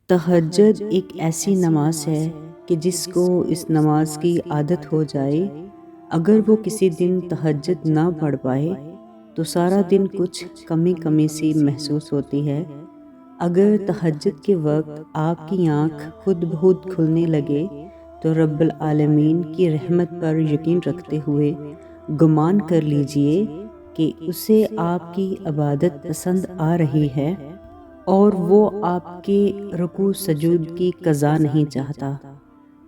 تہجد ایک ایسی نماز ہے کہ جس کو اس نماز کی عادت ہو جائے، اگر وہ کسی دن تہجد نہ پڑھ پائے تو سارا دن کچھ کمی کمی سی محسوس ہوتی ہے۔ اگر تہجد کے وقت آپ کی آنکھ خود بخود کھلنے لگے تو رب العالمین کی رحمت پر یقین رکھتے ہوئے گمان کر لیجئے کہ اسے آپ کی عبادت پسند آ رہی ہے اور وہ آپ کے رکوع سجود کی قضا نہیں چاہتا۔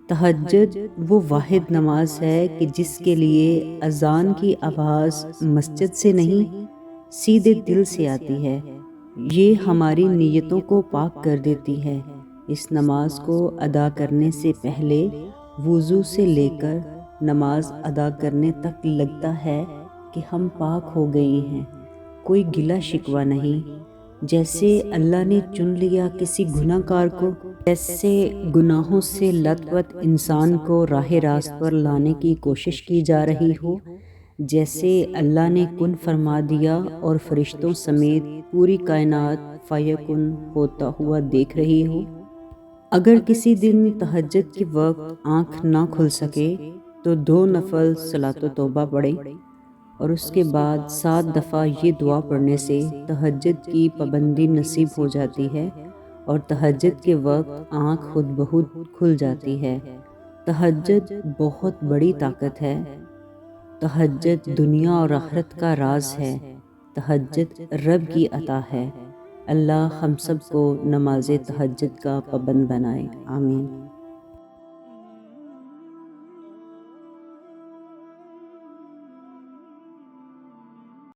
تہجد وہ واحد نماز ہے کہ جس کے لیے اذان کی آواز مسجد سے نہیں سیدھے دل سے آتی ہے۔ یہ ہماری نیتوں کو پاک کر دیتی ہے۔ اس نماز کو ادا کرنے سے پہلے وضو سے لے کر نماز ادا کرنے تک لگتا ہے کہ ہم پاک ہو گئے ہیں، کوئی گلہ شکوہ نہیں۔ جیسے اللہ نے چن لیا کسی گناہ گار کو، جیسے گناہوں سے لت پت انسان کو راہ راست پر لانے کی کوشش کی جا رہی ہو، جیسے اللہ نے کن فرما دیا اور فرشتوں سمیت پوری کائنات فیکن ہوتا ہوا دیکھ رہی ہو۔ اگر کسی دن تہجد کے وقت آنکھ نہ کھل سکے تو 2 نفل صلاۃ و توبہ پڑھیں اور اس کے بعد 7 دفعہ یہ دعا پڑھنے سے تہجد کی پابندی نصیب ہو جاتی ہے اور تہجد کے وقت آنکھ خود بخود کھل جاتی ہے۔ تہجد بہت بڑی طاقت ہے۔ تہجد دنیا اور آخرت کا راز ہے۔ تہجد رب کی عطا ہے۔ اللہ ہم سب کو نماز تہجد کا پابند بنائے، آمین۔